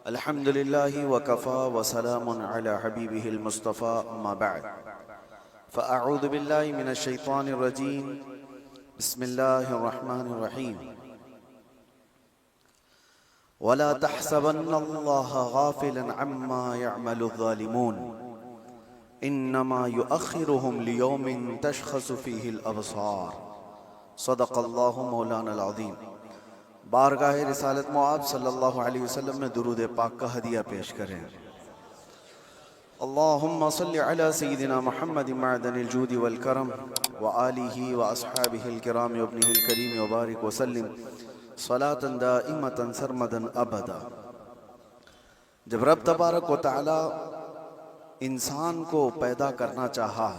अल्हम्दुलिल्लाहि वकफ़ा वसलामुन अला हबीबिहिल मुस्तफ़ा अम्मा बअद फ़अऊज़ु बिल्लाहि मिनश शैतानिर रजीम बिस्मिल्लाहिर रहमानिर रहीम वला तहसबन्नल्लाहा गाफ़िलन अम्मा यअमलुज़ ज़ालिमून इन्नमा युअख़्खिरुहुम लियौमिन तशख़सु फ़ीहिल अबसार सदक़ल्लाहु मौलानल अज़ीम। बारगाह रिसालत मुआब सल्लल्लाहु अलैहि वसल्लम में दुरूद पाक का हदिया पेश करें। अल्लाहुम्मा सल्लि अला सय्यिदिना मुहम्मदिन मअदनिल जूदि वल करम व आलिहि व अस्हाबिहिल किराम व इब्निहिल करीम व बारिक व सल्लिम सलातन दाइमतन सरमदन अबदा। जब रब तबारक व तआला इंसान को पैदा करना चाहा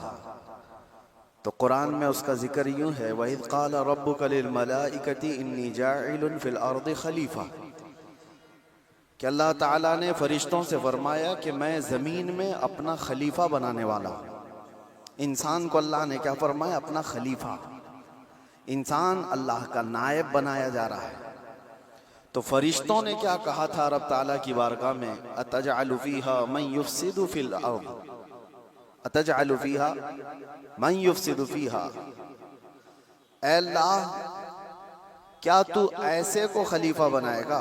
तो कुरान में उसका जिक्र यूं है, वइज़ क़ाल रब्बुका लिल मलाइकति इन्नी जाइलुन फिल अर्दि खलीफा, कि अल्लाह ताला ने फरिश्तों से फरमाया कि मैं ज़मीन में अपना खलीफा बनाने वाला हूँ। इंसान को अल्लाह ने क्या फरमाया? अपना खलीफा। इंसान अल्लाह का नायब बनाया जा रहा है। तो फरिश्तों ने क्या कहा था रब ताला की बारगाह में? अतजअलु फ़ीहा मन युफ़सिदु फ़िल अर्द, अतजअलु फ़ीहा मन युफ़सिदु फ़ीहा, ऐ अल्लाह क्या तू ऐसे को खलीफा बनाएगा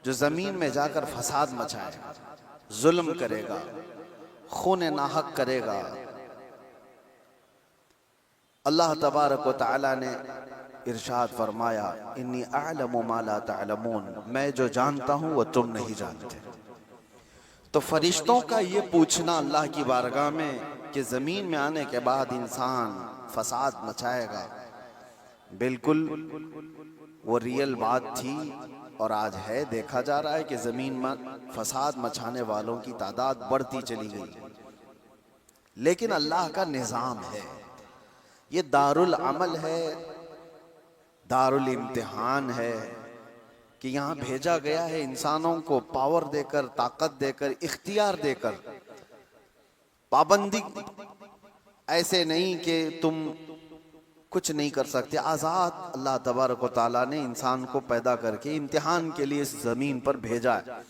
जो जमीन में जाकर फसाद मचाएगा, जुल्म करेगा, खून नाहक करेगा। अल्लाह तबारक व तआला ने इरशाद फरमाया, इन्नी अअलमु मा ला तअलमून, मैं जो जानता हूं वो तुम नहीं जानते। तो फरिश्तों का ये पूछना अल्लाह की बारगाह में कि जमीन में आने के बाद इंसान फसाद मचाएगा, बिल्कुल वो रियल बात थी और आज है। देखा जा रहा है कि जमीन में फसाद मचाने वालों की तादाद बढ़ती चली गई। लेकिन अल्लाह का निज़ाम है, ये दारुल अमल है, दारुल इम्तिहान है कि यहाँ भेजा गया है इंसानों को पावर देकर, ताकत देकर, इख्तियार देकर। पाबंदी ऐसे नहीं कि तुम कुछ नहीं कर सकते। आज़ाद अल्लाह तबारक व तआला ने इंसान को पैदा करके इम्तिहान के लिए इस ज़मीन पर भेजा है।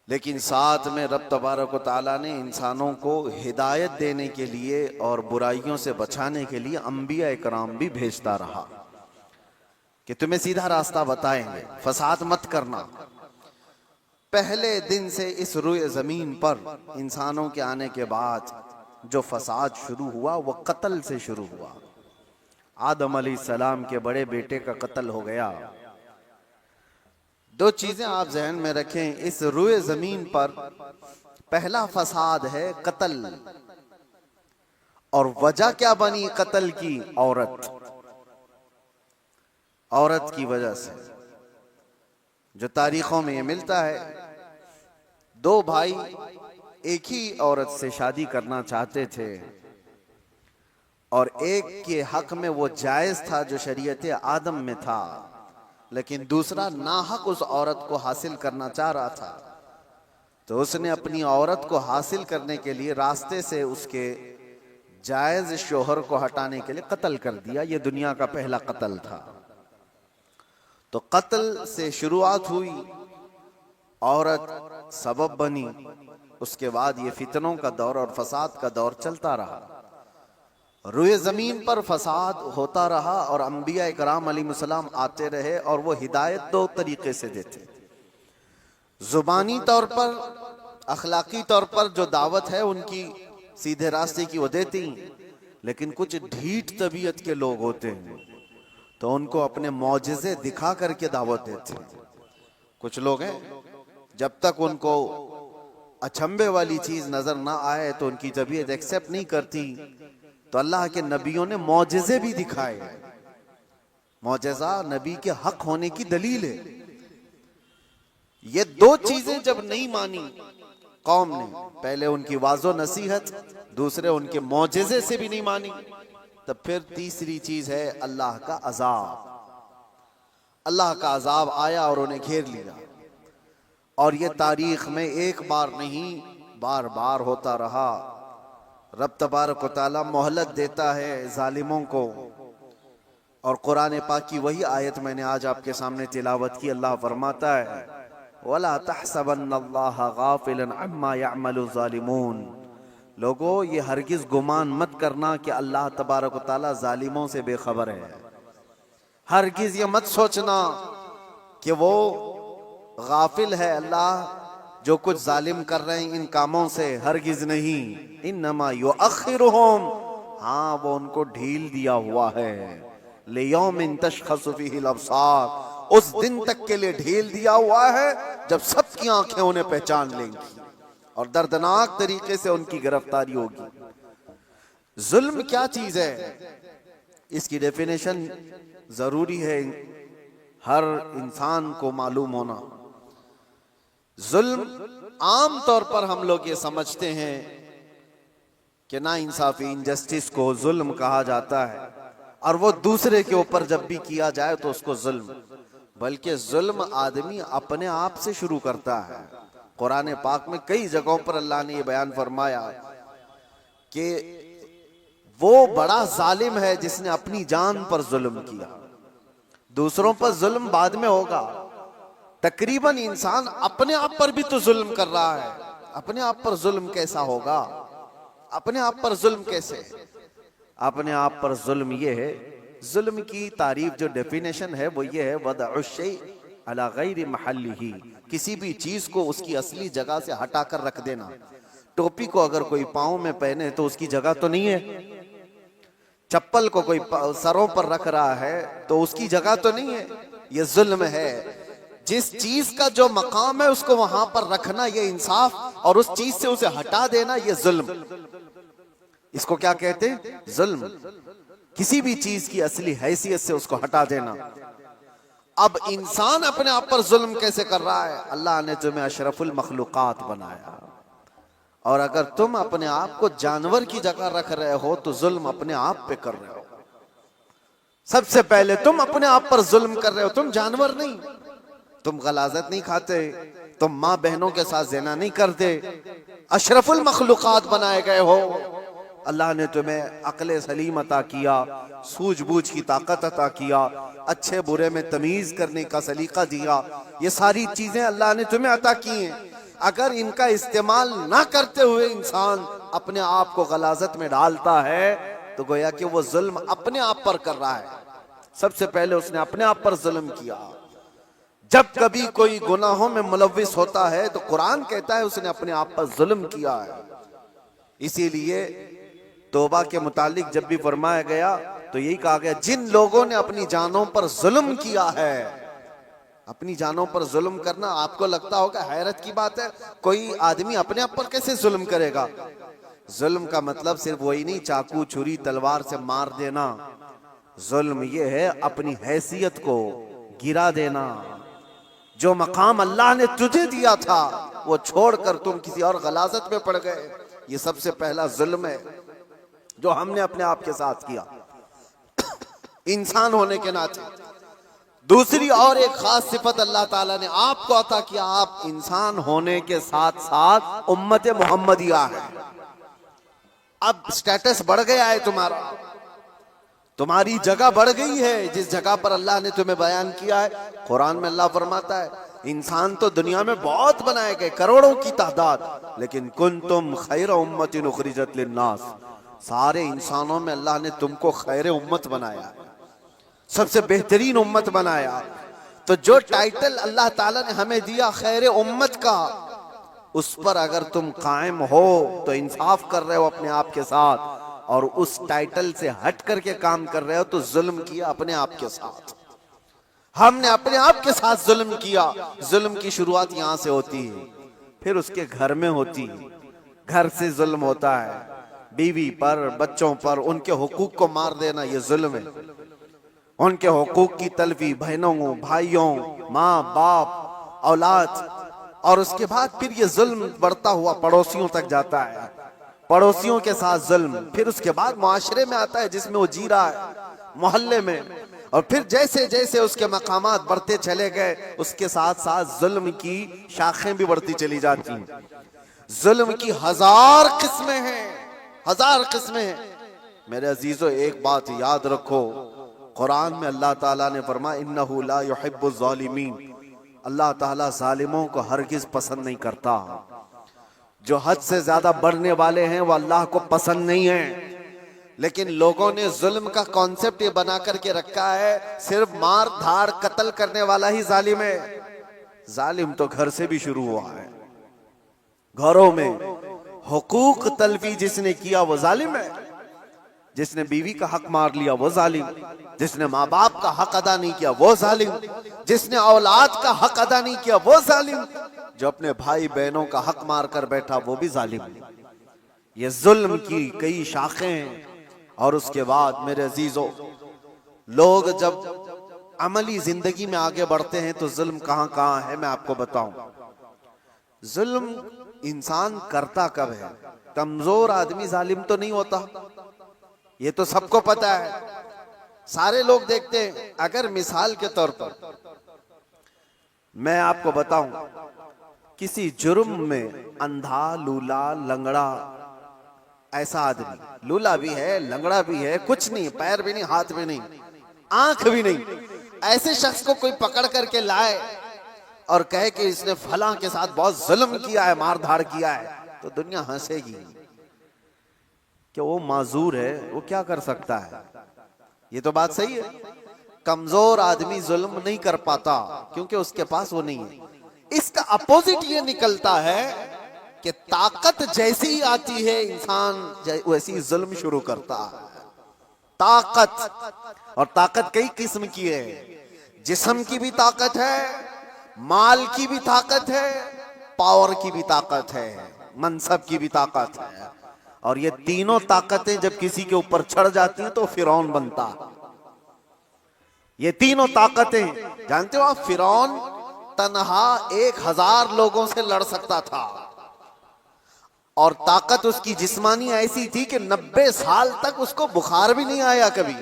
लेकिन साथ में रब तबारक व तआला ने इंसानों को हिदायत देने के लिए और बुराइयों से बचाने के लिए अंबिया इकराम भी भेजता रहा कि तुम्हें सीधा रास्ता बताएंगे, फसाद मत करना। पहले दिन से इस रुए ज़मीन पर इंसानों के आने के बाद जो फसाद शुरू हुआ वो कत्ल से शुरू हुआ। आदम अलैहिस्सलाम के बड़े बेटे का कत्ल हो गया। दो चीजें आप जहन में रखें, इस रुए ज़मीन पर पहला फसाद है कत्ल। और वजह क्या बनी कत्ल की? औरत। औरत की वजह से, जो तारीखों में ये मिलता है, दो भाई एक ही औरत से शादी करना चाहते थे और एक के हक में वो जायज था जो शरीयत आदम में था, लेकिन दूसरा नाहक उस औरत को हासिल करना चाह रहा था। तो उसने अपनी औरत को हासिल करने के लिए रास्ते से उसके जायज शोहर को हटाने के लिए कत्ल कर दिया। ये दुनिया का पहला कत्ल था। तो कत्ल से शुरुआत हुई, औरत सबब बनी, उसके बाद ये फितनों का दौर और फसाद का दौर चलता रहा। रुए जमीन पर फसाद होता रहा और अंबिया इकराम अलैहिस्सलाम आते रहे और वो हिदायत दो तरीके से देते। जुबानी तौर पर, अखलाकी तौर पर जो दावत है उनकी सीधे रास्ते की वो देती, लेकिन कुछ ढीठ तबीयत के लोग होते हैं तो उनको अपने मौजिज़े दिखा करके दावत देते। कुछ लोग हैं जब तक उनको अचंभे वाली चीज नजर ना आए तो उनकी तबीयत एक्सेप्ट नहीं करती। तो अल्लाह के नबियों ने मौजिज़े भी दिखाए। मौजिज़ा नबी के हक होने की दलील है। ये दो चीजें जब नहीं मानी कौम ने, पहले उनकी वाज़ो नसीहत, दूसरे उनके मौजिज़े से भी नहीं मानी, तब फिर तीसरी चीज है अल्लाह का अजाब। अल्लाह का अजाब आया और उन्हें घेर लिया। और ये तारीख में एक बार नहीं, बार बार होता रहा। रब तबारक व तआला मोहलत देता है जालिमों को। और कुरान पाक की वही आयत मैंने आज आपके सामने तिलावत की। अल्लाह फरमाता है वला तहसबन्नल्लाह गाफिलन अम्मा यअमलु ज़ालिमून। लोगों, ये हरगिज गुमान मत करना कि अल्लाह तबारक व तआला जालिमों से बेखबर है। हरगिज ये मत सोचना कि वो गाफिल है अल्लाह जो कुछ जालिम कर रहे हैं इन कामों से, हरगिज नहीं। इन्नमा युअख्खिरुहुम, हाँ वो उनको ढील दिया हुआ है। लियौमिन तशखसु फीहिल अब्सार, उस दिन तक के लिए ढील दिया हुआ है जब सबकी आंखें उन्हें पहचान लेंगी और दर्दनाक तरीके से उनकी गिरफ्तारी होगी। जुल्म क्या चीज है, इसकी डेफिनेशन जरूरी है हर इंसान को मालूम होना। जुल्म आम तौर पर हम लोग ये समझते हैं कि ना इंसाफी, इनजस्टिस को जुल्म कहा जाता है और वो दूसरे के ऊपर जब भी किया जाए तो उसको जुल्म, बल्कि जुल्म आदमी अपने आप से शुरू करता है। कुरान पाक में कई जगहों पर अल्लाह ने ये बयान फरमाया कि वो बड़ा जालिम है जिसने अपनी जान पर जुल्म किया। दूसरों पर जुल्म बाद में होगा, तकरीबन इंसान अपने आप पर भी तो जुल्म कर रहा है। अपने आप पर जुल्म कैसा होगा, अपने आप पर जुल्म कैसे? अपने आप पर जुल्म ये है, जुल्म की तारीफ जो डेफिनेशन है वो ये है, वदअुश्शै अला गैरि महल्लिही, किसी भी चीज को उसकी असली जगह से हटाकर रख देना। टोपी को अगर कोई पाँव में पहने तो उसकी जगह तो नहीं है, चप्पल को कोई सरों पर रख रहा है तो उसकी जगह तो नहीं है। ये जुल्म है। जिस चीज का जो मकाम है उसको वहां पर रखना ये इंसाफ, और उस चीज से उसे हटा देना ये जुल्म। इसको क्या कहते हैं? जुल्म। किसी भी चीज की असली हैसियत से उसको हटा देना। अब इंसान अपने आप पर जुल्म कैसे कर रहा है? अल्लाह ने तुम्हें अशरफुल मखलूकात बनाया, और अगर तुम अपने आप को जानवर की जगह रख रहे हो तो जुल्म अपने आप पे कर रहे हो। सबसे पहले तुम अपने आप पर जुल्म कर रहे हो। तुम जानवर नहीं, तुम गलाजत नहीं खाते, तुम माँ बहनों के साथ ज़िना नहीं करते, अशरफुल मखलूकात बनाए गए हो। अल्लाह ने तुम्हें अक्ल सलीम अता किया, सूझबूझ की ताकत अता किया, अच्छे बुरे में तमीज करने का सलीका दिया। ये सारी चीजें अल्लाह ने तुम्हें अता की हैं। अगर इनका इस्तेमाल ना करते हुए इंसान अपने आप को गलाजत में डालता है तो गोया कि वो जुल्म अपने आप पर कर रहा है। सबसे पहले उसने अपने आप पर जुल्म किया। जब कभी कोई गुनाहों में मुलव्विस होता है तो कुरान कहता है उसने अपने आप पर जुल्म किया है। इसीलिए तौबा के मुतालिक जब भी फरमाया गया तो यही कहा गया, जिन लोगों ने अपनी जानों पर जुल्म किया है। अपनी जानों पर जुल्म करना आपको लगता होगा हैरत की बात है, कोई आदमी अपने आप पर कैसे जुल्म करेगा? जुल्म का मतलब सिर्फ वही नहीं चाकू छुरी तलवार से मार देना। जुल्म ये है अपनी हैसियत को गिरा देना। जो मकाम अल्लाह ने तुझे दिया था वो छोड़कर तुम किसी और गलाजत में पड़ गए, ये सबसे पहला जुल्म है जो हमने अपने आप के साथ किया इंसान होने के नाते। दूसरी और एक खास सिफत अल्लाह ताला ने आपको अता किया, आप इंसान होने के साथ साथ उम्मत मोहम्मदिया है। अब स्टेटस बढ़ गया है तुम्हारा, तुम्हारी जगह बढ़ गई है जिस जगह पर अल्लाह ने तुम्हें बयान किया है। कुरान में अल्लाह फरमाता है इंसान तो दुनिया में बहुत बनाए गए, करोड़ों की तादाद, लेकिन कुंतुम खैर उम्मतिन उखरिजत लिन्नास, सारे इंसानों में अल्लाह ने तुमको खैर उम्मत बनाया, सबसे बेहतरीन उम्मत बनाया। तो जो टाइटल अल्लाह ताला ने हमें दिया खैर उम्मत का, उस पर अगर तुम कायम हो तो इंसाफ कर रहे हो अपने आप के साथ, और उस टाइटल से हट करके काम कर रहे हो तो जुल्म किया अपने आप के साथ। हमने अपने आप के साथ जुल्म किया। जुल्म की शुरुआत यहां से होती है, फिर उसके घर में होती है। घर से जुल्म होता है, बीवी पर, बच्चों पर, उनके हुकूक को मार देना ये जुल्म है। उनके हुकूक की तलफी बहनों, भाइयों, माँ बाप, औलाद, और उसके बाद फिर ये जुल्म बढ़ता हुआ पड़ोसियों तक जाता है, पड़ोसियों के साथ जुल्म, फिर उसके बाद मुआशरे में आता है जिसमें वो जी रहा है, मोहल्ले में, और फिर जैसे जैसे उसके मकामात बढ़ते चले गए उसके साथ साथ जुल्म की शाखें भी बढ़ती चली जाती हैं। जुल्म की हजार किस्में हैं, हजार किस्में हैं। मेरे अजीजों, एक बात याद रखो, कुरान में अल्लाह ताला ने फरमाया इन्नहु ला युहिब्बुज़ ज़ालिमीन, अल्लाह ताला जालिमों को हरगिज पसंद नहीं करता। जो हद से ज्यादा बढ़ने वाले हैं वो अल्लाह को पसंद नहीं है। लेकिन लोगों ने जुल्म का कॉन्सेप्ट ये बना करके रखा है, सिर्फ मार धाड़ कत्ल करने वाला ही जालिम है। जालिम तो घर से भी शुरू हुआ है। घरों में हुकूक तलफी जिसने किया वो जालिम है। जिसने बीवी का हक मार लिया वो जालिम, जिसने माँ बाप का हक अदा नहीं किया वो जालिम, जिसने औलाद का हक अदा नहीं किया वो जालिम, जो अपने भाई बहनों का हक मार कर बैठा वो भी जालिम। ये जुल्म की कई शाखें हैं। और उसके बाद मेरे अजीजों, लोग जब अमली जिंदगी में आगे बढ़ते हैं तो जुल्म कहां कहां है मैं आपको बताऊं। जुल्म इंसान करता कब है? कमजोर आदमी जालिम तो नहीं होता, ये तो सबको पता है, सारे लोग देखते हैं। अगर मिसाल के तौर पर मैं आपको बताऊं, किसी जुर्म में अंधा, लूला, लंगड़ा, ऐसा आदमी, लूला भी है, लंगड़ा भी है, कुछ नहीं, पैर भी नहीं, हाथ भी नहीं, आंख भी नहीं, ऐसे शख्स को कोई पकड़ करके लाए और कहे कि इसने फलां के साथ बहुत जुल्म किया है, मार धाड़ किया है, तो दुनिया हंसेगी कि वो माजूर है, वो क्या कर सकता है। ये तो बात सही है। कमजोर आदमी जुल्म नहीं कर पाता क्योंकि उसके पास वो नहीं है। इसका अपोजिट ये निकलता है कि ताकत जैसी ही आती है इंसान वैसी जुल्म शुरू करता है। ताकत, और ताकत कई किस्म की है। जिस्म की भी ताकत है, माल की भी ताकत है, पावर की भी ताकत है, मनसब की भी ताकत है। और ये तीनों ताकतें जब किसी के ऊपर चढ़ जाती हैं तो फिरौन बनता। ये तीनों ताकतें, जानते हो आप, फिरौन तन्हा 1000 लोगों से लड़ सकता था। और ताकत उसकी जिस्मानी ऐसी थी कि 90 साल तक उसको बुखार भी नहीं आया, कभी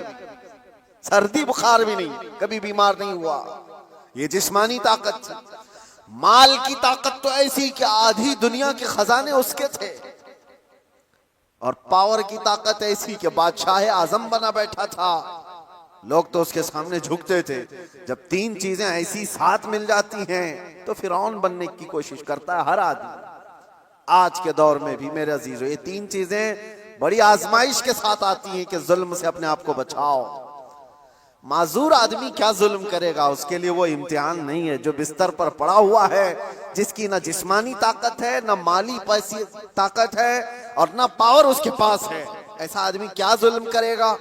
सर्दी बुखार भी नहीं, कभी बीमार नहीं हुआ। ये जिस्मानी ताकत थी। माल की ताकत तो ऐसी कि आधी दुनिया के खजाने उसके थे। और पावर की ताकत ऐसी कि बादशाह आजम बना बैठा था, लोग तो उसके सामने झुकते थे। जब तीन चीजें ऐसी साथ मिल जाती हैं तो फिरौन बनने की कोशिश करता है हर आदमी। आज के दौर में भी मेरे अजीजों, ये तीन चीजें बड़ी आजमाइश के साथ आती हैं कि जुल्म से अपने आप को बचाओ। माजूर आदमी क्या जुल्म करेगा, उसके लिए वो इम्तिहान नहीं है। जो बिस्तर पर पड़ा हुआ है, जिसकी ना जिस्मानी ताकत है, ना माली पैसी ताकत है और ना पावर उसके पास है, ऐसा आदमी क्या जुल्म करेगा?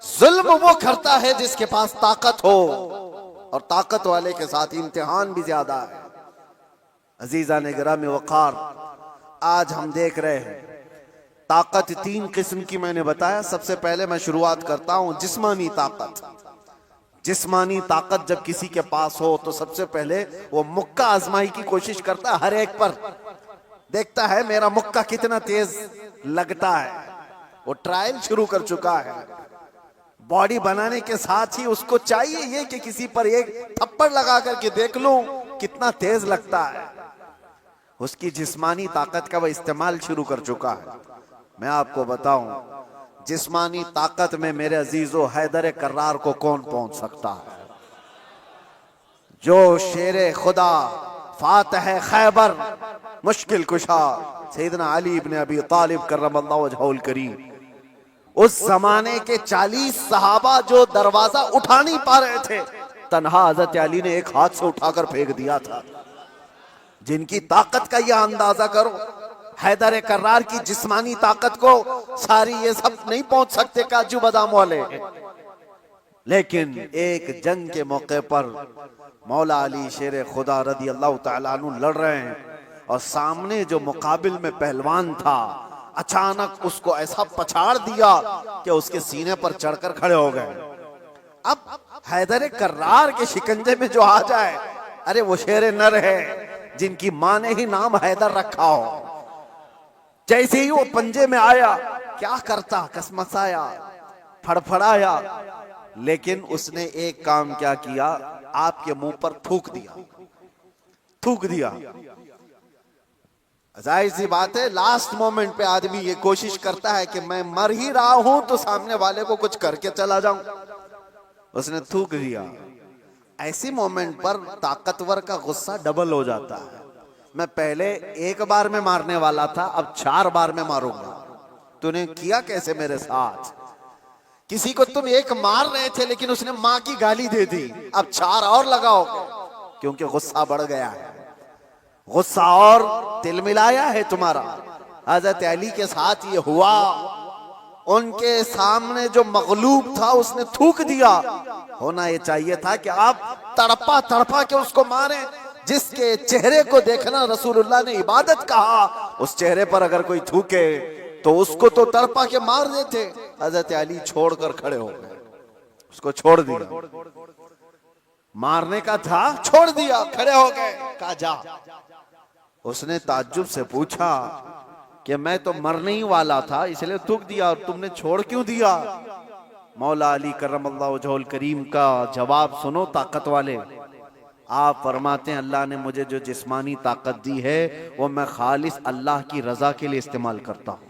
जुल्म वो करता है जिसके पास ताकत हो, और ताकत वाले के साथ इम्तिहान भी ज्यादा है। अजीजा ने गिरामी वकार, आज हम देख रहे हैं ताकत तीन किस्म की मैंने बताया। सबसे पहले मैं शुरुआत करता हूं जिस्मानी ताकत। जिस्मानी ताकत जब किसी के पास हो तो सबसे पहले वो मुक्का आजमाई की कोशिश करता है, हर एक पर देखता है मेरा मुक्का कितना तेज लगता है। वो ट्रायल शुरू कर चुका है। बॉडी बनाने के साथ ही उसको चाहिए ये कि किसी पर एक थप्पड़ लगा करके देख लूं कितना तेज लगता है। उसकी जिस्मानी ताकत का वह इस्तेमाल शुरू कर चुका है। मैं आपको बताऊं, जिस्मानी ताकत में मेरे अजीजों हैदर कर्रार को कौन पहुंच सकता है? जो शेरे खुदा, फातह खैबर, मुश्किल कुशा सैयदना अली इब्न अबी तालिब कर्रमल्लाहु वजहुल करीम, उस जमाने के 40 सहाबा जो दरवाजा उठा नहीं पा रहे थे, तन्हा हजरत अली ने एक हाथ से उठाकर फेंक दिया था। जिनकी ताकत का यह अंदाजा करो, हैदर कर्रार की जिस्मानी ताकत को सारी ये सब नहीं पहुंच सकते काजू बादाम वाले। लेकिन एक जंग के मौके पर मौला अली शेर खुदा रदी अल्लाह तआला अन्हु लड़ रहे हैं और सामने जो मुकाबिल में पहलवान था अचानक उसको ऐसा पछाड़ दिया कि उसके सीने पर चढ़कर खड़े हो गए। अब हैदर कर्रार के शिकंजे में जो आ जाए, अरे वो शेर नर है जिनकी मां ने ही नाम हैदर रखा हो। जैसे ही वो पंजे में आया, क्या करता, कसमसाया, फड़फड़ाया, लेकिन उसने एक काम क्या किया, आपके मुंह पर थूक दिया। थूक दिया। जाहिर सी बात है, लास्ट मोमेंट पे आदमी ये कोशिश करता है कि मैं मर ही रहा हूं तो सामने वाले को कुछ करके चला जाऊं। उसने थूक दिया। ऐसी मोमेंट पर ताकतवर का गुस्सा डबल हो जाता है। मैं पहले एक बार में मारने वाला था, अब 4 बार में मारूंगा। तूने किया कैसे मेरे साथ? किसी को तुम एक मार रहे थे लेकिन उसने माँ की गाली दे दी, अब 4 और लगाओगे, क्योंकि गुस्सा बढ़ गया है। गुस्सा और तिलमिलाया है तुम्हारा। हजरत अली के साथ ये हुआ, उनके सामने जो मगलूब था उसने थूक दिया। होना ये चाहिए था कि आप तड़पा तड़पा के उसको मारें। जिसके चेहरे को देखना रसूलुल्लाह ने इबादत कहा, उस चेहरे पर अगर कोई थूके तो उसको तो तड़पा के मार देते। हजरत अली छोड़कर खड़े हो गए, उसको छोड़ दिया। मारने का था, छोड़ दिया, खड़े हो गए, कहा जा। उसने ताज्जुब से पूछा कि मैं तो मरने ही वाला था इसलिए थूक दिया, और तुमने छोड़ क्यों दिया? मौला अली करमल्लाहु वजहुल करीम का जवाब सुनो ताकत वाले। आप फरमाते हैं अल्लाह ने मुझे जो जिस्मानी ताकत दी है वो मैं खालिस अल्लाह की रजा के लिए इस्तेमाल करता हूं।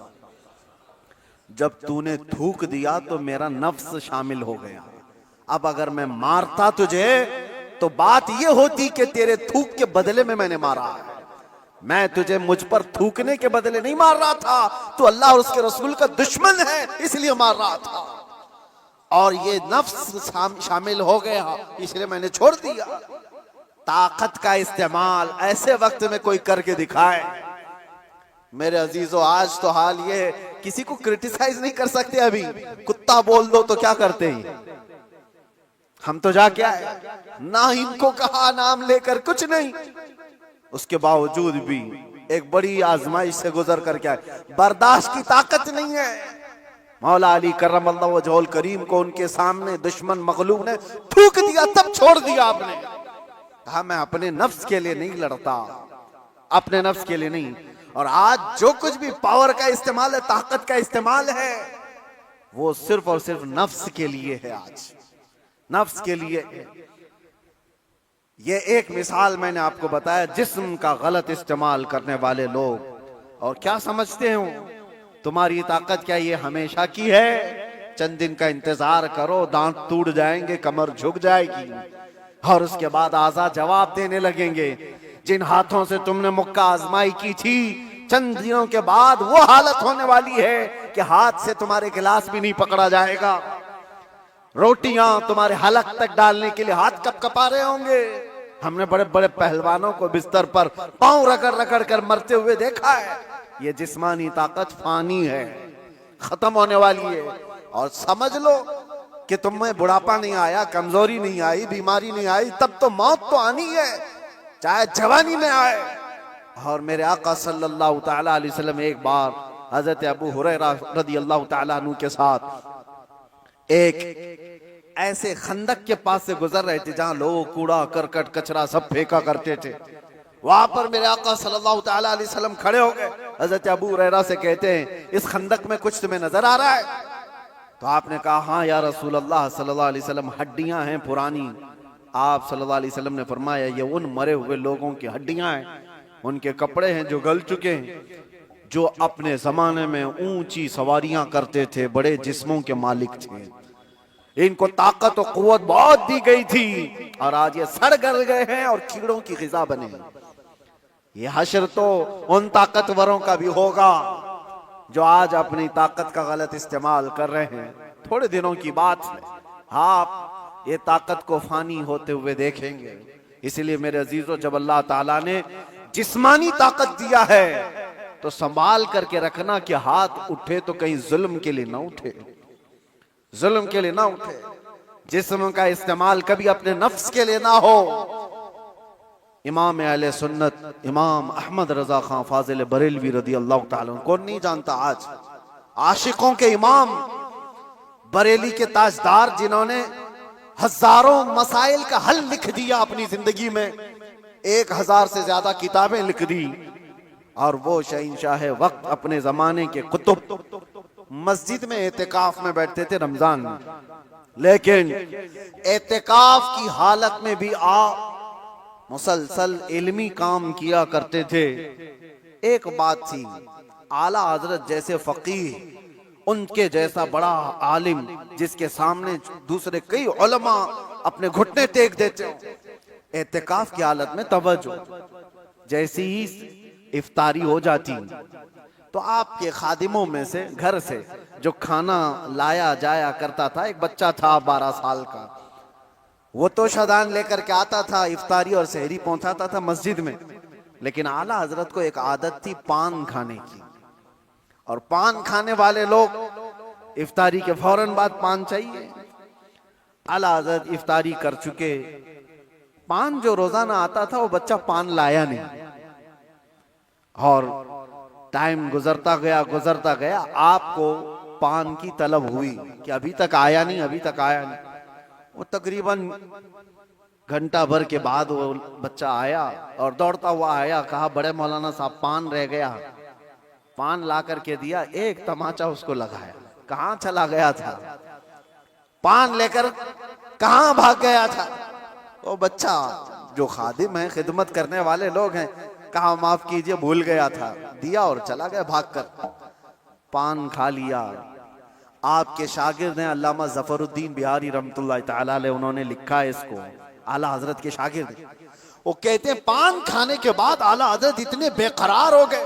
जब तूने थूक दिया तो मेरा नफ्स शामिल हो गया। अब अगर मैं मारता तुझे तो बात ये होती कि तेरे थूक के बदले में मैंने मारा है। मैं तुझे मुझ पर थूकने के बदले नहीं मार रहा था, तो अल्लाह और उसके रसूल का दुश्मन है इसलिए मार रहा था, और ये नफ्स शामिल हो गया इसलिए मैंने छोड़ दिया। ताकत का इस्तेमाल ऐसे वक्त में कोई करके दिखाए। मेरे अजीजों, आज तो हाल ये, किसी को क्रिटिसाइज नहीं कर सकते। अभी कुत्ता बोल दो तो क्या करते हैं हम, तो जा क्या है ना इनको कहा नाम लेकर, कुछ नहीं। उसके बावजूद भी एक बड़ी आजमाइश से गुजर कर क्या है, बर्दाश्त की ताकत नहीं है। मौला अली करमल्लाहु वजहुल करीम को उनके सामने दुश्मन मगलूब ने थूक दिया, तब छोड़ दिया आपने। कहा मैं अपने नफ्स के लिए नहीं लड़ता, अपने नफ्स के लिए नहीं। और आज जो कुछ भी पावर का इस्तेमाल है, ताकत का इस्तेमाल है, वो सिर्फ और सिर्फ नफ्स के लिए है। आज नफ्स के लिए। ये एक मिसाल मैंने आपको बताया, जिस्म का गलत इस्तेमाल करने वाले लोग। और क्या समझते हो तुम्हारी ताकत क्या ये हमेशा की है? चंद दिन का इंतजार करो, दांत टूट जाएंगे, कमर झुक जाएगी, और उसके बाद आजाद जवाब देने लगेंगे। जिन हाथों से तुमने मुक्का आजमाई की थी, चंद दिनों के बाद वो हालत होने वाली है कि हाथ से तुम्हारे गिलास भी नहीं पकड़ा जाएगा। रोटियां तुम्हारे हलक तक डालने के लिए हाथ कपकपा रहे होंगे। हमने बड़े बड़े पहलवानों को बिस्तर पर पांव रगड़ रगड़ कर मरते हुए देखा है। ये जिस्मानी ताकत फानी है, खत्म होने वाली है। और समझ लो कि तुम्हें बुढ़ापा नहीं आया, कमजोरी नहीं आई, बीमारी नहीं आई, तब तो मौत तो आनी है, चाहे जवानी में आए। और मेरे आका सल्लल्लाहु ताला अलैहि वसल्लम एक बार हजरत अबू हुरैरा रदियल्लाहु ताला अन्हु के साथ एक ऐसे खंदक के पास से गुजर रहे थे जहां लोग कूड़ा करकट कचरा सब फेंका करते थे। वहां पर मेरे आका सल्लल्लाहु ताला अलैहि वसल्लम खड़े हो गए। हजरत अबू हुरैरा से कहते हैं इस खंदक में कुछ तुम्हें नजर आ रहा है? तो आपने कहा हाँ या रसूल अल्लाह सल्लल्लाहु अलैहि वसल्लम, हड्डियां हैं पुरानी। आप सल्लल्लाहु अलैहि वसल्लम ने फरमाया ये उन मरे हुए लोगों की हड्डियां हैं, उनके कपड़े हैं जो गल चुके हैं, जो अपने जमाने में ऊंची सवारियां करते थे, बड़े जिस्मों के मालिक थे। इनको ताकत और कुव्वत बहुत दी गई थी और आज ये सड़ गल गए हैं और कीड़ों की ग़िज़ा बने। ये हश्र तो उन ताकतवरों का भी होगा जो आज अपनी ताकत का गलत इस्तेमाल कर रहे हैं। थोड़े दिनों की बात है, आप ये ताकत को फानी होते हुए देखेंगे। इसलिए मेरे अजीजों, जब अल्लाह ताला ने जिस्मानी ताकत दिया है तो संभाल करके रखना कि हाथ उठे तो कहीं जुल्म के लिए ना उठे, जुल्म के लिए ना उठे। जिस्म का इस्तेमाल कभी अपने नफ्स के लिए ना हो। इमाम अहले सुन्नत इमाम अहमद रजा खान फाजिल बरेलवी रदी अल्लाह ताला, कौन नहीं जानता, आज आशिकों के इमाम, बरेली के ताजदार, जिन्होंने हजारों मसाइल का हल लिख दिया अपनी जिंदगी में, 1000 से ज्यादा किताबें लिख दी। और वो शहंशाह वक्त, अपने जमाने के कुतुब, मस्जिद में एतिकाफ में बैठते थे रमजान में, लेकिन एतिकाफ की हालत में भी मुसलसल इल्मी काम किया करते थे। एक बात थी, आला हजरत जैसे फकीह, उनके जैसा बड़ा आलिम जिसके सामने दूसरे कई उलमा अपने घुटने टेक देते हो। एतिकाफ की हालत में तवज्जो, जैसी ही इफ्तारी हो जाती तो आपके खादिमों में से घर से जो खाना लाया जाया करता था, एक बच्चा था 12 साल का, वो तो शदान लेकर के आता था, इफ्तारी और सहरी पहुंचाता था मस्जिद में। लेकिन आला हजरत को एक आदत थी पान खाने की, और पान खाने वाले लोग इफ्तारी के फौरन बाद पान चाहिए। आला हजरत इफ्तारी कर चुके, पान जो रोजाना आता था वो बच्चा पान लाया नहीं, और टाइम गुजरता गया, आपको पान की तलब हुई कि अभी तक आया नहीं, अभी तक आया नहीं। वो तकरीबन घंटा भर के बाद वो बच्चा आया और दौड़ता हुआ आया, कहा बड़े मौलाना साहब पान रह गया। पान ला करके दिया, एक तमाचा उसको लगाया, कहां चला गया था, पान लेकर कहां भाग गया था। वो बच्चा, जो खादिम है, खिदमत करने वाले लोग हैं, कहा माफ कीजिए भूल गया था, दिया और चला गया भागकर। पान खा लिया। आपके शागिर्द हैं अल्लामा जफरुद्दीन बिहारी रहमतुल्लाह तआला अलैह, उन्होंने लिखा है इसको, आला हजरत के शागिर्द। वो कहते हैं पान खाने के बाद आला हजरत इतने बेकरार हो गए,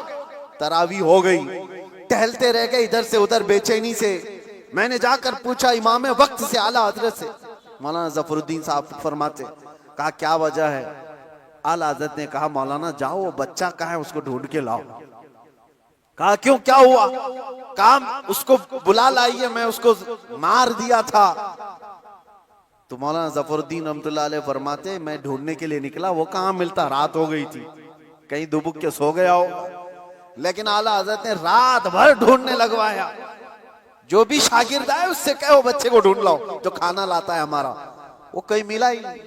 तरावी हो गई, टहलते रह गए इधर से उधर बेचैनी से। मैंने जाकर पूछा इमाम वक्त से, आला हजरत से, मौलाना जफरुद्दीन साहब फरमाते, कहा क्या वजह है। आला हजरत ने कहा मौलाना जाओ, वो बच्चा कहाँ है उसको ढूंढ के लाओ। कहा क्यों, क्या हुआ। कहा उसको बुला लाइए, मैं उसको मार दिया था। तो मौलाना जफरुद्दीन रहमतुल्लाह अलैह फरमाते, मैं ढूंढने के लिए निकला, वो कहाँ मिलता, रात हो गई थी, कहीं दुबक के सो गया हो। लेकिन आला हजरत ने रात भर ढूंढने लगवाया। जो भी शागिर्द आए उससे कहो बच्चे को ढूंढ लाओ जो खाना लाता है हमारा, वो कहीं मिला ही नहीं।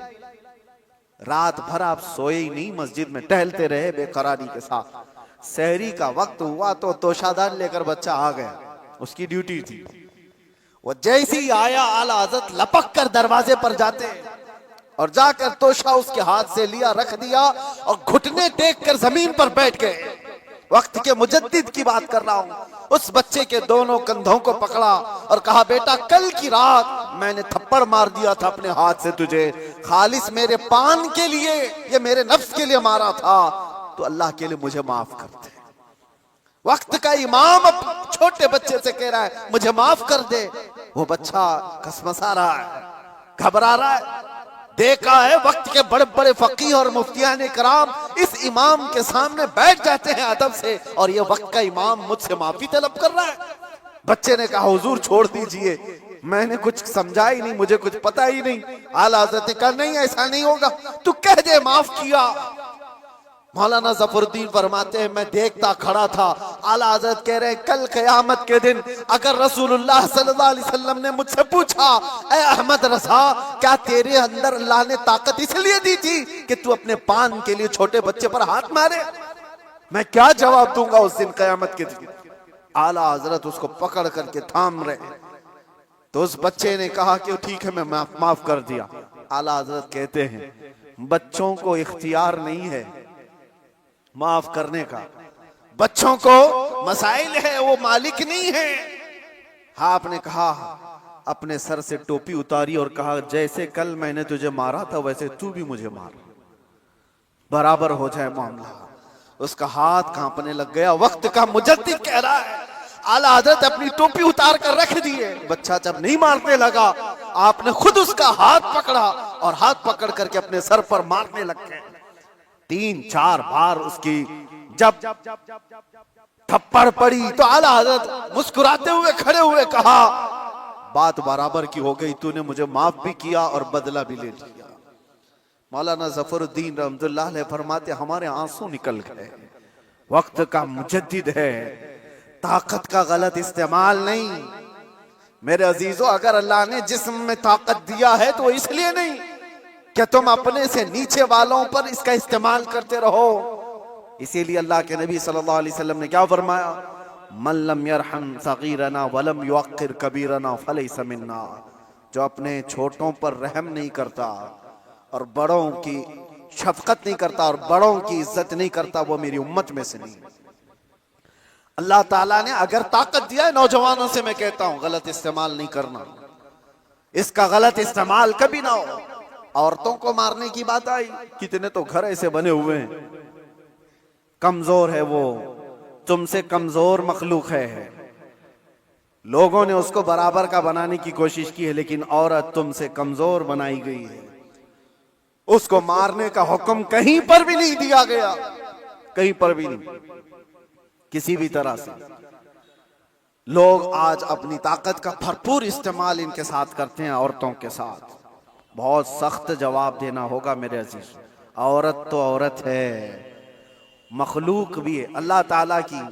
रात भर आप सोए ही नहीं, मस्जिद में टहलते रहे बेकरारी के साथ। सहरी का वक्त हुआ तो तोशादान लेकर बच्चा आ गया, उसकी ड्यूटी थी। वो जैसे ही आया, आला हजरत लपक कर दरवाजे पर जाते और जाकर तोशा उसके हाथ से लिया, रख दिया और घुटने टेक कर जमीन पर बैठ गए। वक्त के मुजद्दिद की बात कर रहा हूं। उस बच्चे के दोनों कंधों को पकड़ा और कहा बेटा कल की रात मैंने थप्पड़ मार दिया था अपने हाथ से तुझे, खालिस मेरे पान के लिए, ये मेरे नफ्स के लिए मारा था, तो अल्लाह के लिए मुझे माफ कर दे। वक्त का इमाम छोटे बच्चे से कह रहा है मुझे माफ कर दे। वो बच्चा कसमसा रहा है, घबरा रहा है। देखा है वक्त के बड़े बड़े फकीह और मुफ्तियान कराम इस इमाम के सामने बैठ जाते हैं अदब से, और ये वक्त का इमाम मुझसे माफी तलब कर रहा है। बच्चे ने कहा हुजूर छोड़ दीजिए, मैंने कुछ समझा ही नहीं, मुझे कुछ पता ही नहीं। आला हज़रत ने कहा नहीं ऐसा नहीं होगा, तू कह दे माफ किया। मौलाना जफरुद्दीन फरमाते हैं मैं देखता खड़ा था। आला हज़रत कह रहे हैं कल क़यामत के दिन अगर रसूलुल्लाह सल्लल्लाहु अलैहि वसल्लम ने मुझसे पूछा ऐ अहमद रज़ा क्या तेरे अंदर अल्लाह ने ताकत इसलिए दी थी कि तू अपने पान के लिए छोटे बच्चे पर हाथ मारे, मैं क्या जवाब दूंगा उस दिन क़यामत के दिन। आला हज़रत उसको पकड़ करके थाम रहे, तो उस बच्चे ने कहा कि ठीक है मैं माफ कर दिया। आला हज़रत कहते हैं बच्चों को इख्तियार नहीं है माफ करने का, बच्चों को मसाइल है, वो मालिक नहीं है। हाँ आपने कहा, अपने सर से टोपी उतारी और कहा जैसे कल मैंने तुझे मारा था वैसे तू भी मुझे मार, बराबर हो जाए मामला। उसका हाथ कांपने लग गया। वक्त का मुजद्दिद कह रहा है आला हज़रत अपनी टोपी उतार कर रख दिए। बच्चा जब नहीं मारने लगा आपने खुद उसका हाथ पकड़ा और हाथ पकड़ करके अपने सर पर मारने लग गए। 3-4 बार उसकी जब थप्पड़ पड़ी तो आला हज़रत मुस्कुराते हुए खड़े हुए कहा बात बराबर की हो गई, तूने मुझे माफ भी किया और बदला भी ले लिया। मौलाना जफरुद्दीन रहमतुल्लाह अलैह फरमाते हमारे आंसू निकल गए। वक्त का मुजद्दिद है, ताकत का गलत इस्तेमाल नहीं। मेरे अजीजों अगर अल्लाह ने जिस्म में ताकत दिया है तो इसलिए नहीं कि तुम अपने से नीचे वालों पर इसका इस्तेमाल करते रहो। इसीलिए अल्लाह के नबी सल्लल्लाहु अलैहि वसल्लम ने क्या फरमाया, मन लम यरहम सगीरना वलम युअक्किर कबीरना फलैसा मिन्ना, जो अपने छोटों पर रहम नहीं करता और बड़ों की शफकत नहीं करता और बड़ों की इज्जत नहीं करता वो मेरी उम्मत में से नहीं। अल्लाह ताला ने अगर ताकत दिया है, नौजवानों से मैं कहता हूं गलत इस्तेमाल नहीं करना, इसका गलत इस्तेमाल कभी ना हो। औरतों को मारने की बात आई, कितने तो घर ऐसे बने हुए हैं, कमजोर है वो, तुमसे कमजोर मखलूक है, लोगों ने उसको बराबर का बनाने की कोशिश की है, लेकिन औरत तुमसे कमजोर बनाई गई है। उसको मारने का हुक्म कहीं पर भी नहीं दिया गया, कहीं पर भी नहीं, किसी भी तरह से। लोग आज अपनी ताकत का भरपूर इस्तेमाल इनके साथ करते हैं, औरतों के साथ। बहुत सख्त जवाब देना होगा मेरे अजीज। औरत तो औरत है, मखलूक भी है अल्लाह ताला की,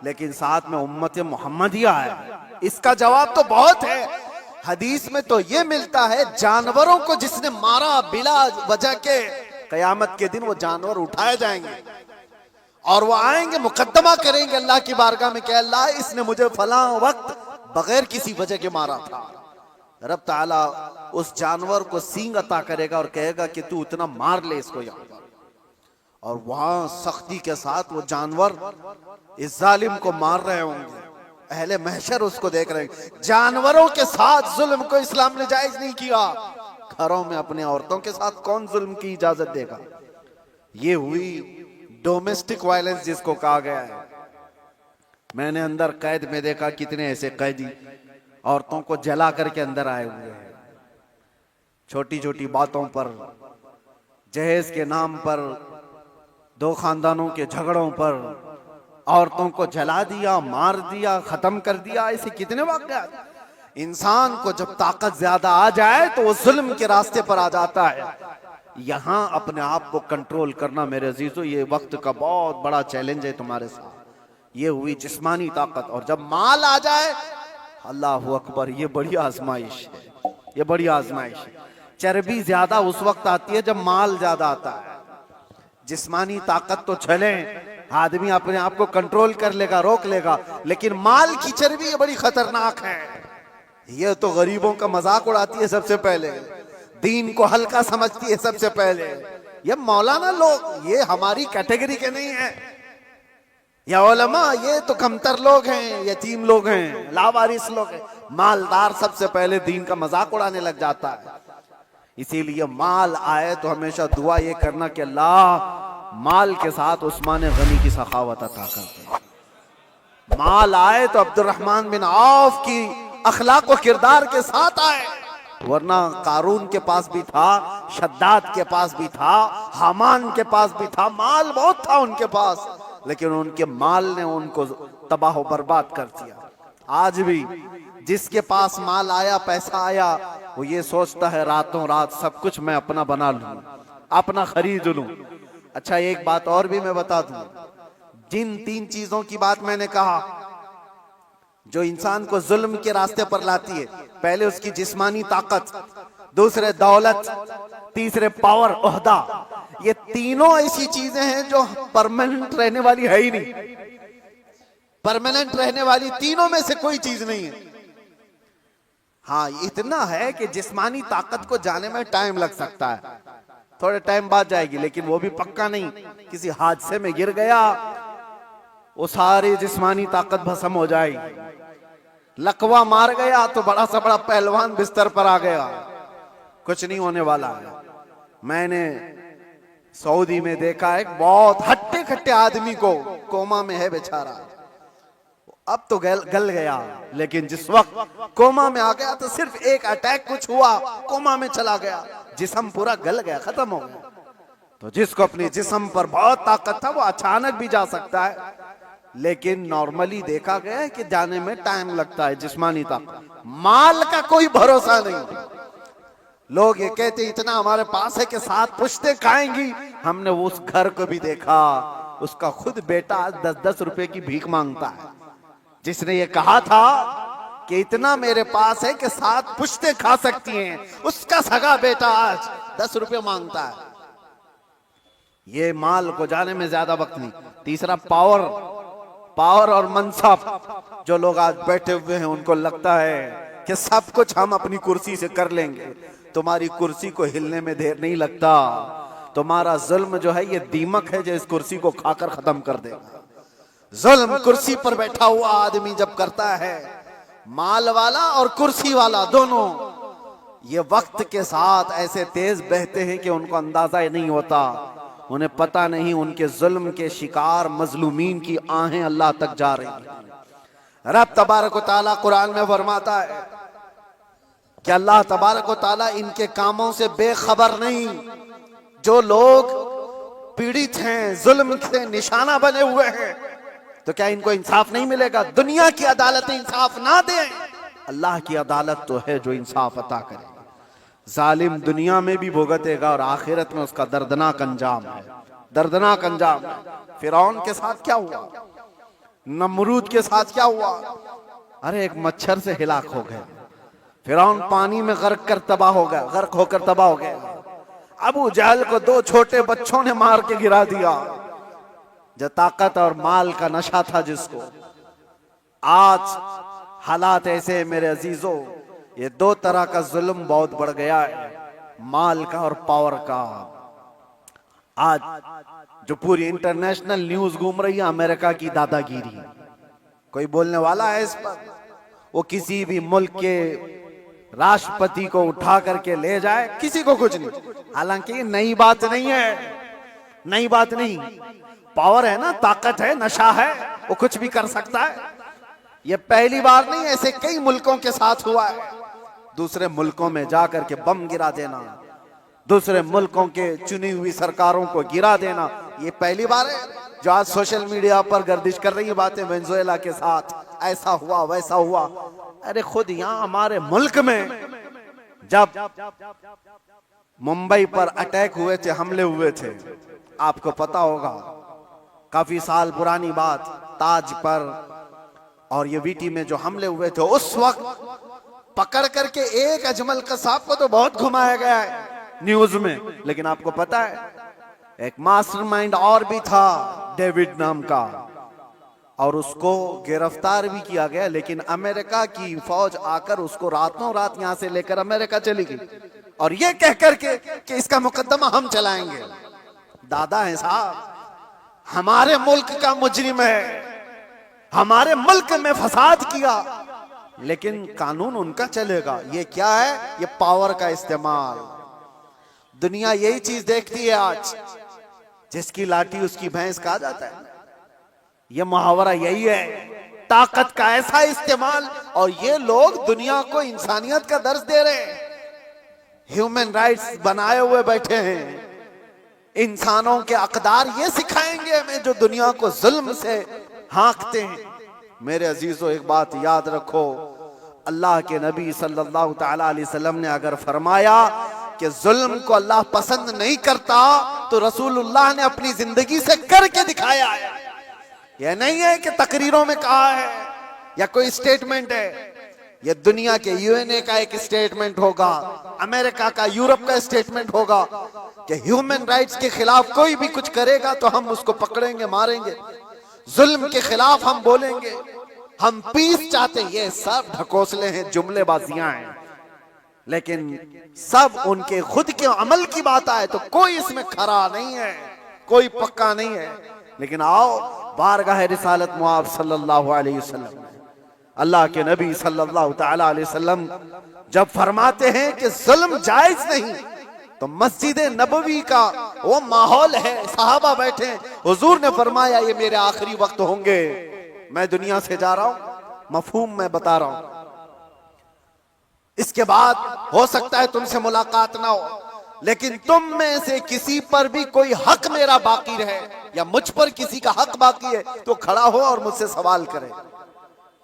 लेकिन साथ में उम्मत मोहम्मदिया है। इसका जवाब तो बहुत है। हदीस में तो ये मिलता है, जानवरों को जिसने मारा बिला वजह के, कयामत के दिन वो जानवर उठाए जाएंगे और वो आएंगे, मुकद्दमा करेंगे अल्लाह की बारगाह में कि अल्लाह इसने मुझे फलां वक्त बगैर किसी वजह के मारा था। रब ताला उस जानवर को सींग अता करेगा और कहेगा कि तू इतना मार ले इसको यहाँ पर, और वहां सख्ती के साथ वो जानवर इस जालिम को मार रहे होंगे। अहले महशर उसको देख रहे हैं। जानवरों के साथ जुल्म को इस्लाम ने जायज नहीं किया। घरों में अपनी औरतों के साथ कौन जुल्म की इजाजत देगा? ये हुई डोमेस्टिक वायलेंस जिसको कहा गया है। मैंने अंदर कैद में देखा कितने ऐसे कैदी औरतों को जला करके अंदर आए हुए हैं, छोटी छोटी बातों पर, जहेज के नाम पर, दो खानदानों के झगड़ों पर औरतों को जला दिया, मार दिया, खत्म कर दिया। ऐसे कितने वाक़यात। इंसान को जब ताकत ज्यादा आ जाए तो वो जुल्म के रास्ते पर आ जाता है। यहां अपने आप को कंट्रोल करना मेरे अजीजों, ये वक्त का बहुत बड़ा चैलेंज है तुम्हारे साथ। ये हुई जिस्मानी ताकत, और जब माल आ जाए, अल्लाह अकबर, ये बड़ी आजमाइश है, ये बड़ी आजमाइश है। चर्बी ज्यादा उस वक्त आती है जब माल ज्यादा आता है। जिस्मानी ताकत तो चले, आदमी अपने आप को कंट्रोल कर लेगा, रोक लेगा, लेकिन माल की चर्बी ये बड़ी खतरनाक है। ये तो गरीबों का मजाक उड़ाती है सबसे पहले, दीन को हल्का समझती है सबसे पहले। ये मौलाना लोग, ये हमारी कैटेगरी के नहीं है। या उलमा, ये तो कमतर लोग हैं, यतीम लोग हैं, लावारिस लोग हैं। मालदार सबसे पहले दीन का मजाक उड़ाने लग जाता है। इसीलिए माल आए तो हमेशा दुआ ये करना कि अल्लाह माल के साथ उस्मान गनी की सखावत अता कर दे। माल आए तो अब्दुर्रहमान बिन औफ की अखलाक व किरदार के साथ आए, वरना कारून के पास भी था, शद्दाद के पास भी था, हामान के पास भी था, माल बहुत था उनके पास, लेकिन उनके माल ने उनको तबाह बर्बाद कर दिया। आज भी जिसके पास माल आया, पैसा आया, वो ये सोचता है रातों रात सब कुछ मैं अपना बना लूं, अपना खरीद लूं। अच्छा, एक बात और भी मैं बता दूं, जिन 3 चीजों की बात मैंने कहा जो इंसान को जुल्म के रास्ते पर लाती है, पहले उसकी जिस्मानी ताकत, दूसरे दौलत, तीसरे पावर, ओहदा, ये तीनों ऐसी चीजें हैं जो परमानेंट रहने वाली है ही नहीं। परमानेंट रहने वाली तीनों में से कोई चीज नहीं है। हाँ, इतना है कि जिस्मानी ताकत को जाने में टाइम लग सकता है, थोड़े टाइम बाद जाएगी, लेकिन वो भी पक्का नहीं। किसी हादसे में गिर गया, वो सारी जिस्मानी ताकत भस्म हो जाएगी। लकवा मार गया तो बड़ा सा बड़ा पहलवान बिस्तर पर आ गया, कुछ नहीं होने वाला है। मैंने सऊदी में देखा एक बहुत हट्टे खट्टे आदमी को, कोमा में है बेचारा, अब तो गल गया, लेकिन जिस वक्त कोमा में आ गया तो सिर्फ एक अटैक कुछ हुआ, कोमा में चला गया, जिस्म पूरा गल गया, खत्म हो गया। तो जिसको अपने जिस्म पर बहुत ताकत था वो अचानक भी जा सकता है, लेकिन नॉर्मली देखा गया है कि जाने में टाइम लगता है। जिस्मानी ताकत, माल का कोई भरोसा नहीं। लोग ये कहते इतना हमारे पास है कि 7 पुश्तें खाएंगी। हमने उस घर को भी देखा, उसका खुद बेटा 10-10 रुपए की भीख मांगता है। जिसने ये कहा था कि इतना मेरे पास है कि 7 पुश्तें खा सकती हैं, उसका सगा बेटा आज 10 रुपए मांगता है। ये माल को जाने में ज्यादा वक्त नहीं। तीसरा पावर और मनसब। जो लोग आज बैठे हुए हैं उनको लगता है कि सब कुछ हम अपनी कुर्सी से कर लेंगे। तुम्हारी कुर्सी को हिलने में देर नहीं लगता। तुम्हारा जुल्म जो है ये दीमक है जो इस कुर्सी को खाकर खत्म कर देगा। जुल्म कुर्सी पर बैठा हुआ आदमी जब करता है, माल वाला और कुर्सी वाला दोनों, ये वक्त के साथ ऐसे तेज बहते हैं कि उनको अंदाजा ही नहीं होता, उन्हें पता नहीं उनके जुल्म के शिकार मजलूमीन की आहें अल्लाह तक जा रही हैं। रब तबारक व तआला कुरान में फरमाता है कि अल्लाह तबारक व तआला इनके कामों से बेखबर नहीं। जो लोग पीड़ित हैं, जुल्म से निशाना बने हुए हैं, तो क्या इनको इंसाफ नहीं मिलेगा? दुनिया की अदालत इंसाफ ना दे, अल्लाह की अदालत तो है जो इंसाफ अता करे। जालिम दुनिया में भी भुगतेगा और आखिरत में उसका दर्दनाक अंजाम है, दर्दनाक अंजाम है। फिरौन के साथ क्या हुआ, नमरूद के साथ क्या हुआ? अरे एक मच्छर से हिलाक हो गए। फिरौन पानी में गर्क कर तबाह हो गया, गर्क होकर तबाह हो गया। अबू जहल को 2 छोटे बच्चों ने मार के गिरा दिया। जो ताकत और माल का नशा था जिसको, आज हालात ऐसे मेरे अजीजों, ये 2 तरह का जुल्म बहुत बढ़ गया है, माल का और पावर का। आज जो पूरी इंटरनेशनल न्यूज घूम रही है अमेरिका की दादागिरी, कोई बोलने वाला है इस पर? वो किसी भी मुल्क के राष्ट्रपति को उठा करके ले जाए, किसी को कुछ नहीं। हालांकि नई बात नहीं है, नई बात नहीं, पावर है ना, ताकत है, नशा है, वो कुछ भी कर सकता है। ये पहली बार नहीं, ऐसे कई मुल्कों के साथ हुआ है। दूसरे मुल्कों में जाकर के बम गिरा देना, दूसरे मुल्कों के चुनी हुई सरकारों को गिरा देना, ये पहली बार है। जो आज सोशल मीडिया पर गर्दिश कर रही है बातें, वेनेजुएला के साथ ऐसा हुआ वैसा हुआ। अरे खुद यहां हमारे मुल्क में जब मुंबई पर अटैक हुए थे, हमले हुए थे, आपको पता होगा, काफी साल पुरानी बात, ताज पर और ये वीटी में जो हमले हुए थे, उस वक्त पकड़ करके एक अजमल कसाब को तो बहुत घुमाया गया है न्यूज में, लेकिन आपको पता है एक मास्टरमाइंड और भी था, डेविड नाम का, और उसको गिरफ्तार भी किया गया। लेकिन अमेरिका की फौज आकर उसको रातों रात यहां से लेकर अमेरिका चली गई, और ये कह करके कि इसका मुकदमा हम चलाएंगे। दादा है साहब, हमारे मुल्क का मुजरिम है, हमारे मुल्क में फसाद किया, लेकिन कानून उनका चलेगा। ये क्या है? ये पावर का इस्तेमाल। दुनिया यही चीज देखती है आज, जिसकी लाठी उसकी भैंस कहा जाता है। ये मुहावरा यही है, ताकत का ऐसा इस्तेमाल। और ये लोग दुनिया को इंसानियत का दर्ज दे रहे हैं, ह्यूमन राइट्स बनाए हुए बैठे हैं, इंसानों के अकदार ये सिखाएंगे हमें जो दुनिया को जुल्म से हाँकते हैं। मेरे अजीजों, एक बात याद रखो, अल्लाह के नबी सल्लल्लाहु तआला अलैहि वसल्लम ने अगर फरमाया कि जुल्म को अल्लाह पसंद नहीं करता, तो रसूलुल्लाह ने अपनी जिंदगी से करके दिखाया है। यह नहीं है कि तकरीरों में कहा है या कोई स्टेटमेंट है। यह दुनिया के यूएनए का एक स्टेटमेंट होगा, अमेरिका का, यूरोप का स्टेटमेंट होगा कि ह्यूमन राइट्स के खिलाफ कोई भी कुछ करेगा तो हम उसको पकड़ेंगे, मारेंगे। जुल्म के खिलाफ हम बोलेंगे, हम पीस चाहते हैं। ये सब ढकोसले हैं, जुमलेबाजियां हैं, लेकिन सब उनके खुद के अमल की बात आए तो कोई इसमें खरा नहीं है, कोई पक्का नहीं है। लेकिन आओ बारगाह रिसालत मुआब सल्लल्लाहु अलैहि वसल्लम, अल्लाह के नबी सल्लल्लाहु तआला अलैहि वसल्लम जब फरमाते हैं कि जुल्म जायज नहीं, तो मस्जिद नबवी का वो माहौल है, सहाबा बैठे हैं, हुजूर ने फरमाया ये मेरे आखिरी वक्त होंगे, मैं दुनिया से जा रहा हूं, मफहूम मैं बता रहा हूं, इसके बाद हो सकता है तुमसे मुलाकात ना हो, लेकिन तुम में से किसी पर भी कोई हक मेरा बाकी रहे या मुझ पर किसी का हक बाकी है तो खड़ा हो और मुझसे सवाल करे।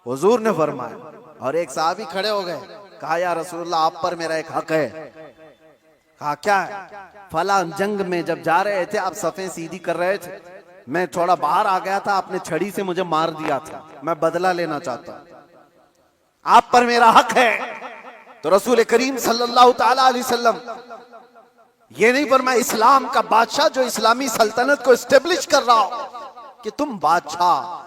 हुजूर ने फरमाया, और एक साहबी खड़े हो गए, कहा या रसूलुल्लाह आप पर मेरा एक हक है। कहा क्या है? फला जंग में जब जा रहे थे, आप सफें सीधी कर रहे थे, मैं थोड़ा बाहर आ गया था, आपने छड़ी से मुझे मार दिया था, मैं बदला लेना चाहता हूं, आप पर मेरा हक है। तो रसूल करीम सल्लल्लाहु तआला अलैहि वसल्लम ये नहीं फरमाया इस्लाम का बादशाह जो इस्लामी सल्तनत को एस्टेब्लिश कर रहा हो कि तुम बादशाह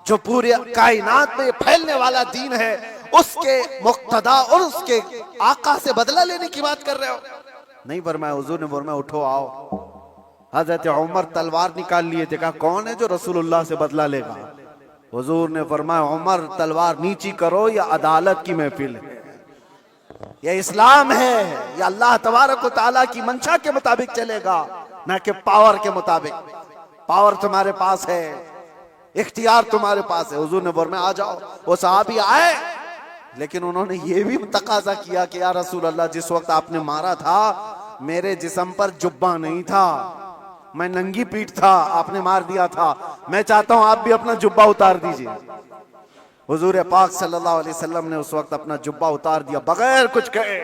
जो पूरे कायनात में फैलने वाला दीन है उसके मुक्तदा और उसके आका से बदला लेने की बात कर रहे हो। नहीं फरमाया, हुजूर ने फरमाया उठो आओ। हजरत उमर तलवार निकाल लिए थे, कहा कौन है जो रसूलुल्लाह से बदला लेगा? हुजूर ने फरमाया उमर तलवार नीची करो या अदालत की महफिल है। ये इस्लाम है, ये अल्लाह तबारक व तआला की मंशा के मुताबिक चलेगा, ना कि पावर के मुताबिक। पावर तुम्हारे पास है, इख्तियार तुम्हारे पास है। हुजूर ने फरमाया आ जाओ। वो सहाबी आए, लेकिन उन्होंने ये भी तकाजा किया कि या रसूल अल्लाह, जिस वक्त आपने मारा था मेरे जिस्म पर जुब्बा नहीं था, मैं नंगी पीठ था, आपने मार दिया था, मैं चाहता हूं आप भी अपना जुब्बा उतार दीजिए। हुजूर पाक सल्लल्लाहु अलैहि वसल्लम ने उस वक्त अपना जुब्बा उतार दिया बगैर कुछ कहे।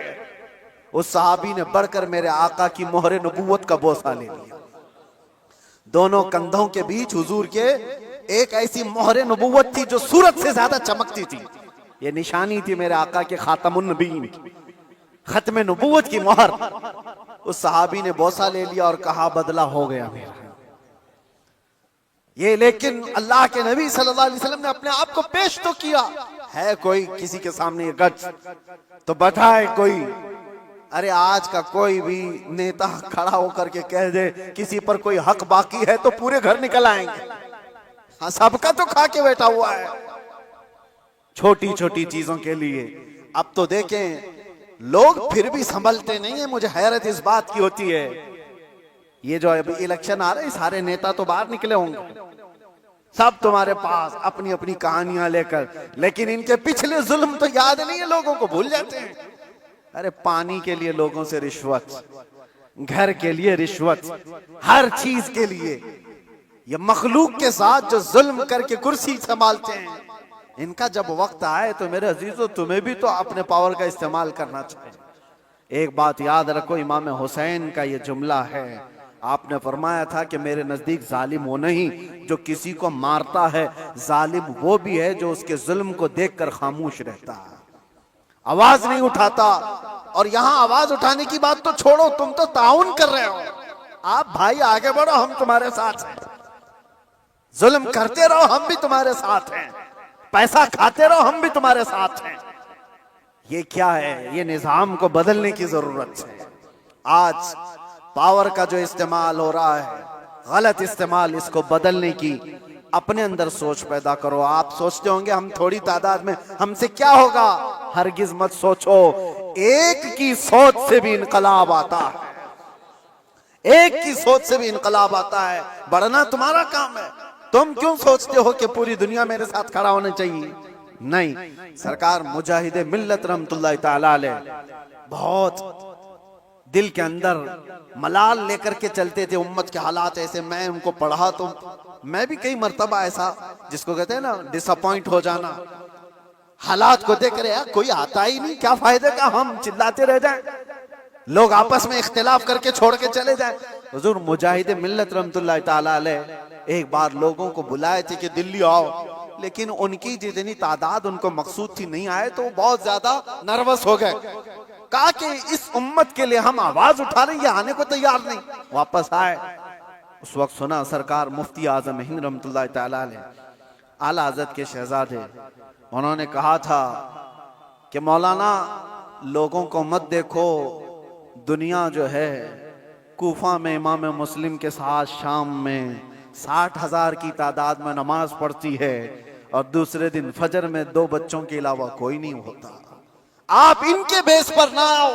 उस सहाबी ने बढ़कर मेरे आका की मोहरे नबूवत का बोसा ले लिया। दोनों कंधों के बीच हुजूर के एक ऐसी मोहरे नबूवत थी जो सूरज से ज्यादा चमकती थी। ये निशानी थी मेरे आका के खातमुन नबीयीन की, खत्म नबूवत की मोहर। उस सहाबी ने बोसा ले लिया और कहा बदला हो गया मेरा ये। लेकिन अल्लाह के नबी सल्लल्लाहु अलैहि वसल्लम ने अपने आप को पेश तो किया है। कोई किसी के सामने ये गज तो बताए कोई। अरे आज का कोई भी नेता खड़ा होकर के कह दे किसी पर कोई हक बाकी है तो पूरे घर निकल आएंगे। हाँ, सबका तो खा के बैठा हुआ है छोटी छोटी चीजों के लिए। अब तो देखें लोग फिर भी संभलते नहीं है। मुझे हैरत इस बात की होती है, ये जो अभी इलेक्शन आ रहे हैं सारे नेता तो बाहर निकले होंगे, सब तुम्हारे पास अपनी अपनी कहानियां लेकर, लेकिन इनके पिछले जुल्म तो याद नहीं है, लोगों को भूल जाते हैं। अरे पानी के लिए लोगों से रिश्वत, घर के लिए रिश्वत, हर चीज के लिए। ये मखलूक के साथ जो जुल्म करके कुर्सी संभालते हैं, इनका जब वक्त आए तो मेरे अजीजों तुम्हें भी तो अपने पावर का इस्तेमाल करना चाहिए। एक बात याद रखो, इमाम हुसैन का ये जुमला है। आपने फरमाया था कि मेरे नजदीक जालिम वो नहीं जो किसी को मारता है, जालिम वो भी है जो उसके जुल्म को देखकर खामोश रहता है, आवाज नहीं उठाता। और यहां आवाज उठाने की बात तो छोड़ो, तुम तो ताउन कर रहे हो। आप भाई आगे बढ़ो, हम तुम्हारे साथ हैं। जुल्म करते रहो, हम भी तुम्हारे साथ हैं। पैसा खाते रहो, हम भी तुम्हारे साथ हैं। ये क्या है? ये निजाम को बदलने की जरूरत है। आज पावर का जो इस्तेमाल हो रहा है, गलत इस्तेमाल, इसको बदलने की अपने अंदर सोच पैदा करो। आप सोचते होंगे हम थोड़ी तादाद में, हमसे क्या होगा? हरगिज मत सोचो। एक की सोच से भी इनकलाब आता है, एक की सोच से भी इनकलाब आता है। बढ़ना तुम्हारा काम है। तुम क्यों सोचते हो कि पूरी दुनिया मेरे साथ खड़ा होना चाहिए? नहीं। सरकार मुजाहिदे मिल्लत रहमतुल्लाह तआला अलैह बहुत दिल के अंदर मलाल लेकर के चलते थे। उम्मत के हालात ऐसे, मैं उनको पढ़ा तो मैं भी कई मर्तबा ऐसा, जिसको कहते हैं ना डिसअपॉइंट हो जाना, हालात को देख रहे यार कोई आता ही नहीं, क्या फायदे का हम चिल्लाते रह जाएं, लोग आपस में इख्तिलाफ करके छोड़ के चले जाएं। हुजूर मुजाहिदे मिल्लत रहमतुल्लाह तआला अलैह एक बार लोगों को बुलाए थे कि दिल्ली आओ, लेकिन उनकी जितनी तादाद उनको मकसूद थी नहीं आए, तो बहुत ज्यादा नर्वस हो गए। कहा कि इस उम्मत के लिए हम आवाज उठा रहे हैं, ये आने को तैयार नहीं। वापस आए, उस वक्त सुना सरकार मुफ्ती आजम हिंद रहमतुल्लाह तआला अलैह आला हज़रत के शहजादे, उन्होंने कहा था कि मौलाना लोगों को मत देखो, दुनिया जो है कूफा में इमाम मुस्लिम के साथ शाम में 60,000 की तादाद में नमाज पढ़ती है और दूसरे दिन फजर में 2 बच्चों के अलावा कोई नहीं होता। आप इनके बेस पर ना आओ,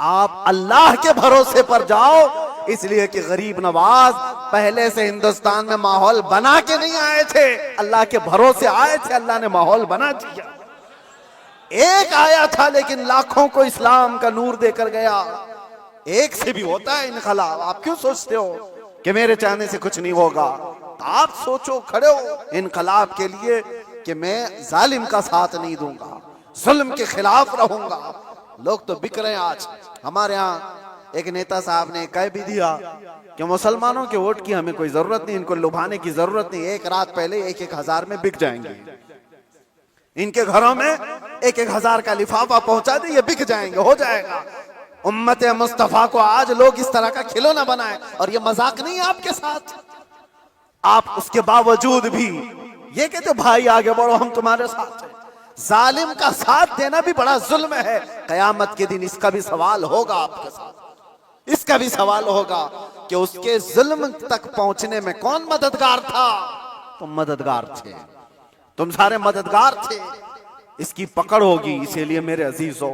आप अल्लाह के भरोसे पर जाओ। इसलिए कि गरीब नवाज पहले से हिंदुस्तान में माहौल बना के नहीं आए थे, अल्लाह के भरोसे आए थे, अल्लाह ने माहौल बना दिया। एक आया था लेकिन लाखों को इस्लाम का नूर देकर गया। एक से भी होता है इनकलाब। आप क्यों सोचते हो कि मेरे चाहने से कुछ नहीं होगा? आप सोचो, खड़े हो इनकलाब के लिए कि मैं जालिम का साथ नहीं दूंगा, जुल्म के खिलाफ रहूंगा। लोग तो बिक रहे हैं आज। हमारे यहाँ एक नेता साहब ने कह भी दिया कि मुसलमानों के वोट की हमें कोई जरूरत नहीं, इनको लुभाने की जरूरत नहीं। एक रात पहले 1-1 हजार में बिक जाएंगे, इनके घरों में 1-1 हजार का लिफाफा पहुंचा दे, ये बिक जाएंगे, हो जाएगा। उम्मत मुस्तफा को आज लोग इस तरह का खिलौना बनाए, और ये मजाक नहीं है आपके साथ। आप उसके बावजूद भी ये कहते भाई आगे बढ़ो, हम तुम्हारे साथ हैं। जालिम का साथ देना भी बड़ा जुल्म है। कयामत के दिन इसका भी सवाल होगा आपके साथ, इसका भी सवाल होगा कि उसके जुल्म तक पहुंचने में कौन मददगार था? तुम मददगार थे, तुम सारे मददगार थे। इसकी पकड़ होगी। इसीलिए मेरे अजीजों,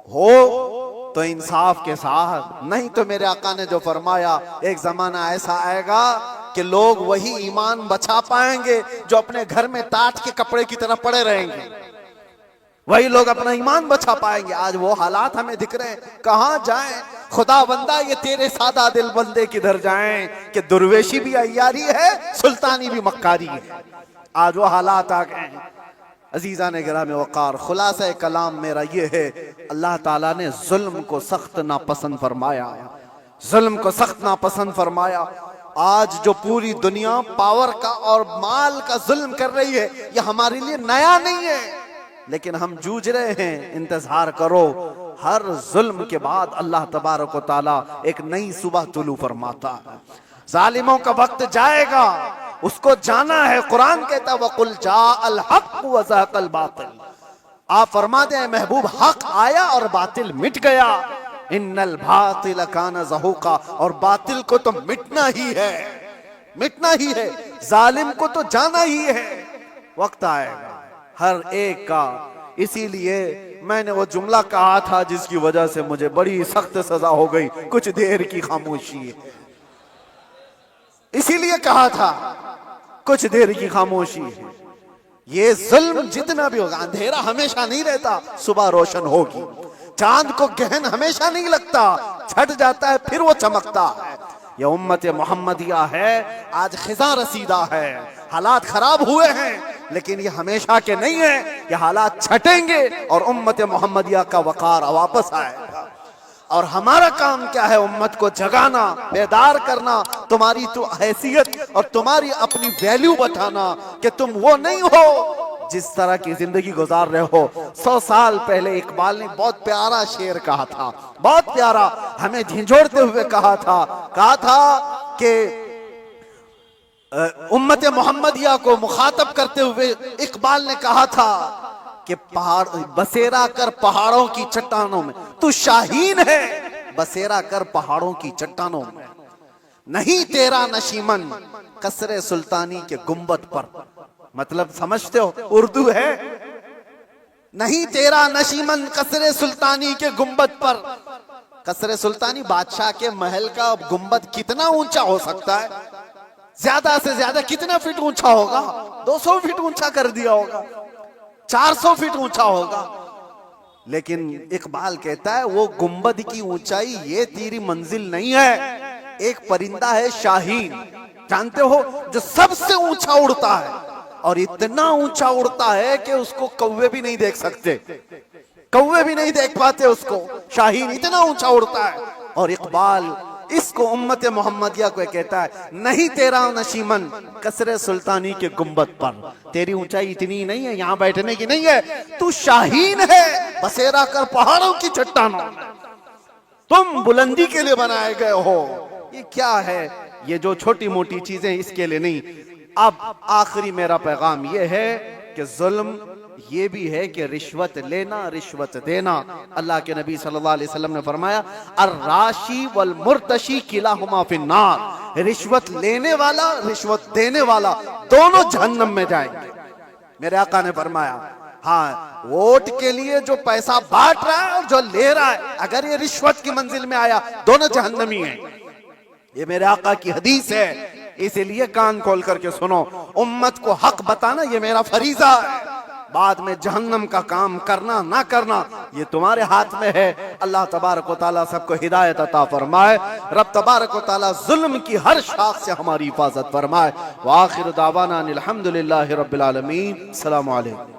हो तो इंसाफ के साथ, नहीं तो मेरे आका ने जो फरमाया एक जमाना ऐसा आएगा कि लोग वही ईमान बचा पाएंगे जो अपने घर में टाट के कपड़े की तरह पड़े रहेंगे, वही लोग अपना ईमान बचा पाएंगे। आज वो हालात हमें दिख रहे हैं, कहां जाएं खुदा बंदा, ये तेरे सादा दिल बंदे किधर जाएं कि दुर्वेशी भी अय्यारी है, सुल्तानी भी मक्कारी है। आज वो हालात आ गए हैं। अजीजा ने गिरामे वक़ार, खुलासा कलाम मेरा ये है, अल्लाह ताला ने जुल्म को सख्त नापसंद फरमाया, जुल्म को सख्त नापसंद फरमाया। आज जो पूरी दुनिया पावर का और माल का जुल्म कर रही है, ये हमारे लिए नया नहीं है, लेकिन हम जूझ रहे हैं। इंतजार करो, हर जुल्म के बाद अल्लाह तबारक व तआला एक नई सुबह तुलू फरमाता है। जालिमों का वक्त जाएगा, उसको जाना है। कुरान कहता है वकुल जाअल हक व ज़हक़ल बातिल, आप फरमा दे महबूब हक आया और बातिल मिट गया। इन्नल बातिल कान ज़हूक़ा, और बातिल को तो मिटना ही है, मिटना ही है। जालिम को तो जाना ही है। वक्त आएगा हर एक का। इसीलिए मैंने वो जुमला कहा था जिसकी वजह से मुझे बड़ी सख्त सजा हो गई, कुछ देर की खामोशी। इसीलिए कहा था कुछ देर की खामोशी। ये जुल्म जितना भी होगा, अंधेरा हमेशा नहीं रहता, सुबह रोशन होगी। चांद को गहन हमेशा नहीं लगता, छट जाता है फिर वो चमकता है। ये उम्मत मोहम्मदिया है, आज खिजा रसीदा है, हालात खराब हुए हैं, लेकिन ये हमेशा के नहीं है। ये हालात छटेंगे और उम्मत मोहम्मदिया का वकार वापस आएगा। और हमारा काम क्या है? उम्मत को जगाना, बेदार करना, तुम्हारी तो हैसियत और तुम्हारी अपनी वैल्यू बताना कि तुम वो नहीं हो जिस तरह की जिंदगी गुजार रहे हो। 100 साल पहले इकबाल ने बहुत प्यारा शेर कहा था, बहुत प्यारा, हमें झिझोड़ते हुए कहा था कि उम्मत मोहम्मदिया को मुखातब करते हुए इकबाल ने कहा था कि पहाड़ बसेरा कर पहाड़ों की चट्टानों में, तू शाहीन है बसेरा कर पहाड़ों की चट्टानों में, नहीं तेरा नशीमन कसरे सुल्तानी के गुंबद पर। मतलब समझते हो, उर्दू है, नहीं तेरा नशीमन कसरे सुल्तानी के गुंबद पर। कसरे सुल्तानी बादशाह के महल का गुंबद कितना ऊंचा हो सकता है? ज्यादा से ज्यादा कितना फीट ऊंचा होगा? 200 फीट ऊंचा कर दिया होगा, 400 फीट ऊंचा होगा। लेकिन इकबाल कहता है वो गुंबद की ऊंचाई ये तेरी मंजिल नहीं है। एक परिंदा है शाहीन, जानते हो, जो सबसे ऊंचा उड़ता है, और इतना ऊंचा उड़ता है कि उसको कौवे भी नहीं देख सकते, कौवे भी नहीं देख पाते उसको। शाहीन इतना ऊंचा उड़ता है। और इकबाल इसको उम्मत मोहम्मदिया को कहता है, नहीं तेरा नशीमन कसरे सुल्तानी के गुंबद पर, तेरी ऊंचाई इतनी नहीं है, यहां बैठने की नहीं है, तू शाहीन है बसेरा कर पहाड़ों की चट्टानों में, तुम बुलंदी के लिए बनाए गए हो। ये क्या है? ये जो छोटी मोटी चीजें इसके लिए नहीं। अब आखिरी मेरा पैगाम ये है कि जुल्म ये भी है कि रिश्वत लेना, रिश्वत देना। अल्लाह के नबी सल्लल्लाहु अलैहि वसल्लम ने फरमाया, अर्राशी वल मुर्तशी किलाहुमा फिन्नार, रिश्वत लेने वाला, रिश्वत देने वाला दोनों जहन्नम में जाएंगे। मेरे आका ने फरमाया, हाँ, वोट के लिए जो पैसा बांट रहा है और जो ले रहा है, अगर ये रिश्वत की मंजिल में आया, दोनों जहन्नमी हैं। ये मेरे आका की हदीस है, इसीलिए कान खोल करके सुनो। उम्मत को हक बताना ये मेरा फरीजा है। बाद में जहन्नम का काम करना ना करना ये तुम्हारे हाथ में है। अल्लाह तबारक व तआला सबको हिदायत अता फरमाए। रब तबारक व तआला जुल्म की हर शाख से हमारी हिफाजत फरमाए। व आखिर दावाना अनिल हम्दुलिल्लाहि रब्बिल आलमीन। अस्सलामु अलैकुम।